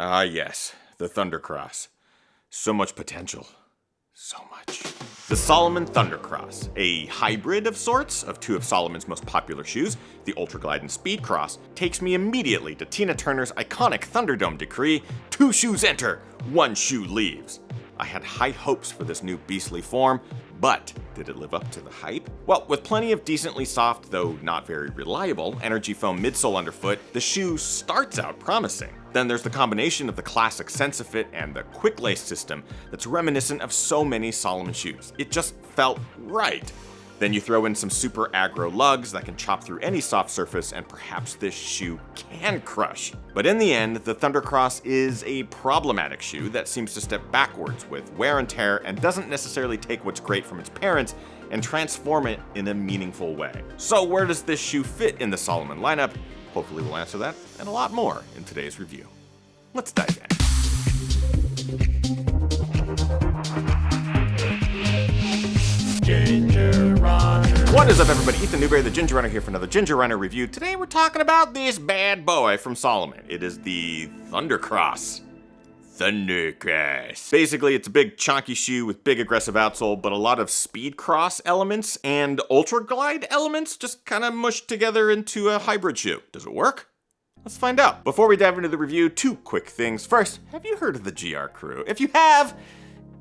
Ah, yes, the Thundercross. So much potential. So much. The Salomon Thundercross, a hybrid of sorts of two of Salomon's most popular shoes, the Ultra Glide and Speedcross, takes me immediately to Tina Turner's iconic Thunderdome decree: 2 shoes enter, 1 shoe leaves. I had high hopes for this new beastly form, but did it live up to the hype? Well, with plenty of decently soft, though not very reliable, energy foam midsole underfoot, the shoe starts out promising. Then there's the combination of the classic SenseFit and the quick lace system that's reminiscent of so many Salomon shoes. It just felt right. Then you throw in some super aggro lugs that can chop through any soft surface, and perhaps this shoe can crush. But in the end, the Thundercross is a problematic shoe that seems to step backwards with wear and tear and doesn't necessarily take what's great from its parents and transform it in a meaningful way. So where does this shoe fit in the Salomon lineup? Hopefully we'll answer that and a lot more in today's review. Let's dive in. What is up, everybody? Ethan Newberry, the Ginger Runner, here for another Ginger Runner review. Today we're talking about this bad boy from Salomon. It is the Thundercross. Thundercross. Basically, it's a big chonky shoe with big aggressive outsole, but a lot of Speedcross elements and Ultra Glide elements just kind of mushed together into a hybrid shoe. Does it work? Let's find out. Before we dive into the review, 2 quick things. First, have you heard of the GR Crew? If you have,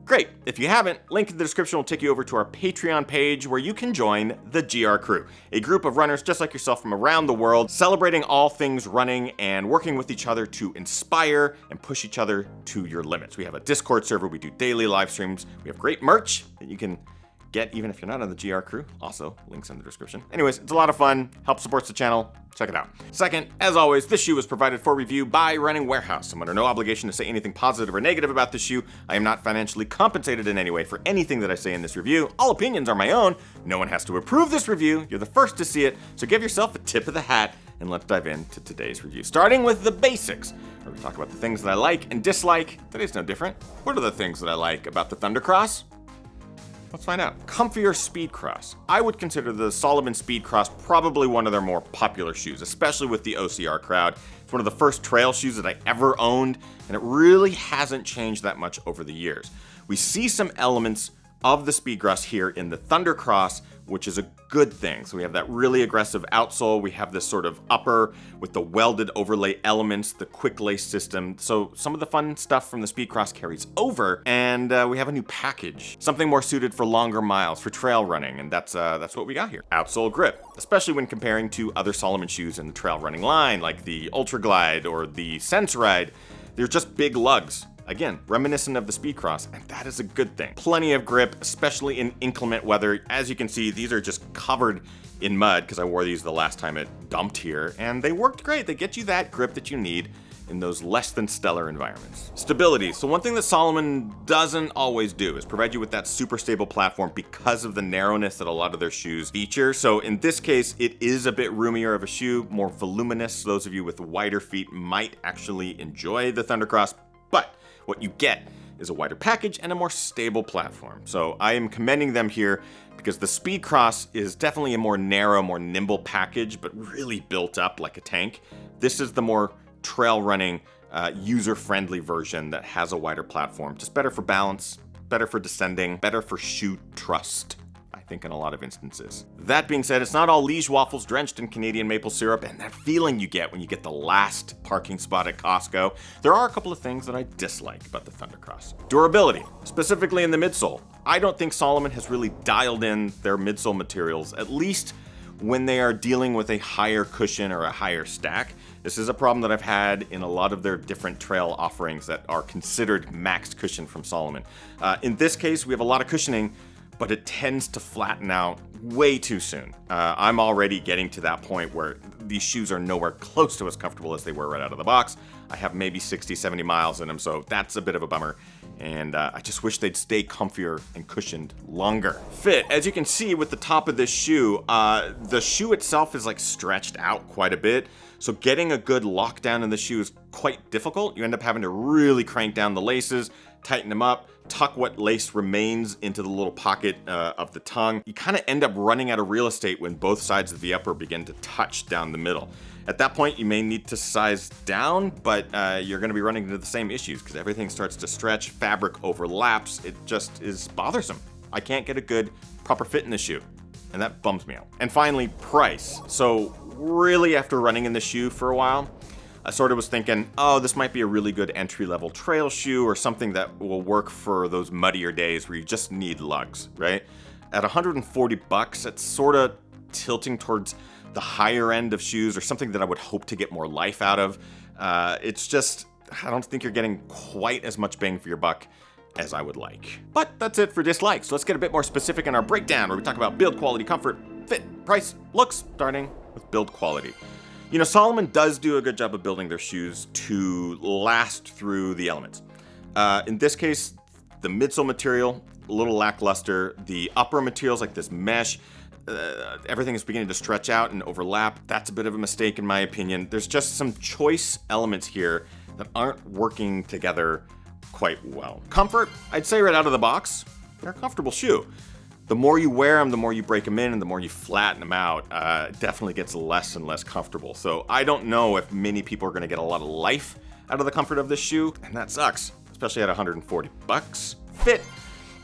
great. If you haven't, link in the description will take you over to our Patreon page where you can join the GR Crew, a group of runners just like yourself from around the world, celebrating all things running and working with each other to inspire and push each other to your limits. We have a Discord server, we do daily live streams, we have great merch that you can get even if you're not on the GR Crew. Also, links in the description. Anyways, it's a lot of fun, helps supports the channel. Check it out. Second, as always, this shoe was provided for review by Running Warehouse. I'm under no obligation to say anything positive or negative about this shoe. I am not financially compensated in any way for anything that I say in this review. All opinions are my own. No one has to approve this review. You're the first to see it, so give yourself a tip of the hat, and let's dive into today's review. Starting with the basics, where we talk about the things that I like and dislike. Today's no different. What are the things that I like about the Thundercross? Let's find out. Comfier Speedcross. I would consider the Salomon Speedcross probably one of their more popular shoes, especially with the OCR crowd. It's one of the first trail shoes that I ever owned, and it really hasn't changed that much over the years. We see some elements of the Speedcross here in the Thundercross, which is a good thing. So we have that really aggressive outsole, we have this sort of upper with the welded overlay elements, the quick lace system. So some of the fun stuff from the Speedcross carries over, and we have a new package, something more suited for longer miles, for trail running, and that's what we got here. Outsole grip, especially when comparing to other Salomon shoes in the trail running line, like the Ultra Glide or the Sense Ride. They're just big lugs. Again, reminiscent of the Speedcross, and that is a good thing. Plenty of grip, especially in inclement weather. As you can see, these are just covered in mud because I wore these the last time it dumped here, and they worked great. They get you that grip that you need in those less than stellar environments. Stability. So one thing that Salomon doesn't always do is provide you with that super stable platform because of the narrowness that a lot of their shoes feature. So in this case, it is a bit roomier of a shoe, more voluminous. Those of you with wider feet might actually enjoy the Thundercross, but what you get is a wider package and a more stable platform. So I am commending them here because the Speedcross is definitely a more narrow, more nimble package, but really built up like a tank. This is the more trail running, user-friendly version that has a wider platform. Just better for balance, better for descending, better for shoe trust, I think, in a lot of instances. That being said, it's not all Liege waffles drenched in Canadian maple syrup and that feeling you get when you get the last parking spot at Costco. There are a couple of things that I dislike about the Thundercross. Durability, specifically in the midsole. I don't think Salomon has really dialed in their midsole materials, at least when they are dealing with a higher cushion or a higher stack. This is a problem that I've had in a lot of their different trail offerings that are considered max cushion from Salomon. In this case, we have a lot of cushioning, but it tends to flatten out way too soon. I'm already getting to that point where these shoes are nowhere close to as comfortable as they were right out of the box. I have maybe 60, 70 miles in them, so that's a bit of a bummer. And I just wish they'd stay comfier and cushioned longer. Fit, as you can see with the top of this shoe, the shoe itself is like stretched out quite a bit. So getting a good lockdown in the shoe is quite difficult. You end up having to really crank down the laces, tighten them up, tuck what lace remains into the little pocket of the tongue. You kind of end up running out of real estate when both sides of the upper begin to touch down the middle. At that point, you may need to size down, but you're going to be running into the same issues because everything starts to stretch, fabric overlaps. It just is bothersome. I can't get a good, proper fit in the shoe, and that bums me out. And finally, price. So really, after running in the shoe for a while, I sort of was thinking, oh, this might be a really good entry-level trail shoe or something that will work for those muddier days where you just need lugs, right? At 140 bucks, it's sort of tilting towards the higher end of shoes or something that I would hope to get more life out of. It's just, I don't think you're getting quite as much bang for your buck as I would like. But that's it for dislikes. Let's get a bit more specific in our breakdown where we talk about build quality, comfort, fit, price, looks, starting with build quality. You know, Salomon does do a good job of building their shoes to last through the elements. In this case, the midsole material, a little lackluster. The upper materials like this mesh, everything is beginning to stretch out and overlap. That's a bit of a mistake in my opinion. There's just some choice elements here that aren't working together quite well. Comfort, I'd say right out of the box, they're a comfortable shoe. The more you wear them, the more you break them in, and the more you flatten them out, it definitely gets less and less comfortable. So I don't know if many people are gonna get a lot of life out of the comfort of this shoe, and that sucks, especially at 140 bucks. Fit,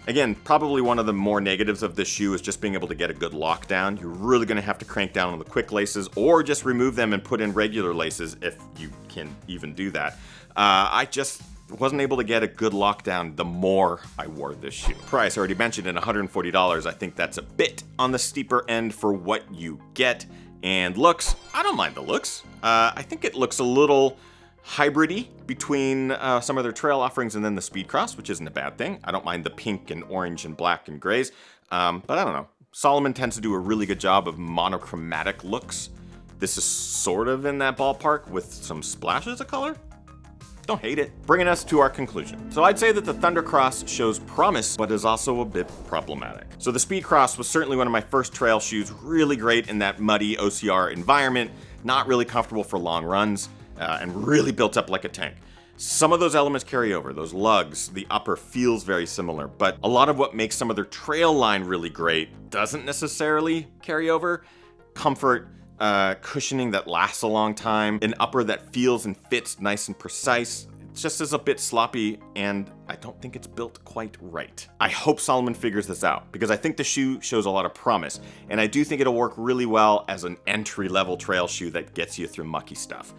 again, probably one of the more negatives of this shoe is just being able to get a good lockdown. You're really gonna have to crank down on the quick laces or just remove them and put in regular laces if you can even do that. I just wasn't able to get a good lockdown the more I wore this shoe. Price, I already mentioned at $140. I think that's a bit on the steeper end for what you get. And looks, I don't mind the looks. I think it looks a little hybrid-y between some of their trail offerings and then the Speedcross, which isn't a bad thing. I don't mind the pink and orange and black and grays, but I don't know. Salomon tends to do a really good job of monochromatic looks. This is sort of in that ballpark with some splashes of color. Don't hate it. Bringing us to our conclusion. So I'd say that the Thundercross shows promise, but is also a bit problematic. So the Speedcross was certainly one of my first trail shoes, really great in that muddy OCR environment, not really comfortable for long runs, and really built up like a tank. Some of those elements carry over, those lugs, the upper feels very similar, but a lot of what makes some of their trail line really great doesn't necessarily carry over. Comfort, cushioning that lasts a long time, an upper that feels and fits nice and precise. It just is a bit sloppy, and I don't think it's built quite right. I hope Salomon figures this out, because I think the shoe shows a lot of promise, and I do think it'll work really well as an entry-level trail shoe that gets you through mucky stuff.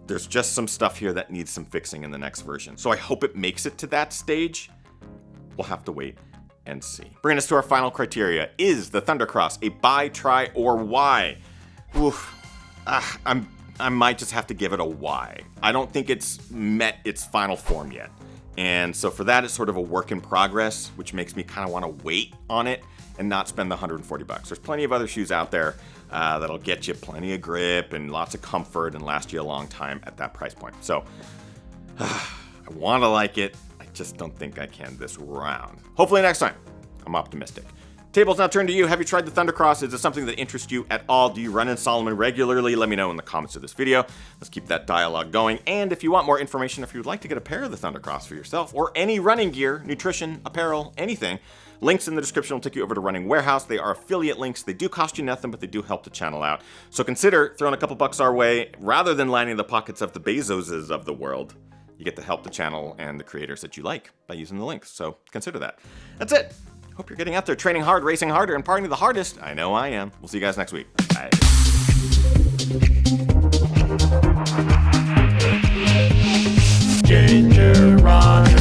There's just some stuff here that needs some fixing in the next version, so I hope it makes it to that stage. We'll have to wait and see. Bringing us to our final criteria. Is the Thundercross a buy, try, or why? Oof, I might just have to give it a Y. I don't think it's met its final form yet. And so for that, it's sort of a work in progress, which makes me kind of want to wait on it and not spend the 140 bucks. There's plenty of other shoes out there that'll get you plenty of grip and lots of comfort and last you a long time at that price point. So I want to like it. I just don't think I can this round. Hopefully next time. I'm optimistic. Tables now turned to you. Have you tried the Thundercross? Is it something that interests you at all? Do you run in Salomon regularly? Let me know in the comments of this video. Let's keep that dialogue going. And if you want more information, if you would like to get a pair of the Thundercross for yourself or any running gear, nutrition, apparel, anything, links in the description will take you over to Running Warehouse. They are affiliate links. They do cost you nothing, but they do help the channel out. So consider throwing a couple bucks our way rather than lining the pockets of the Bezoses of the world. You get to help the channel and the creators that you like by using the links. So consider that. That's it. Hope you're getting out there, training hard, racing harder, and partying the hardest. I know I am. We'll see you guys next week. Bye. Ginger Run.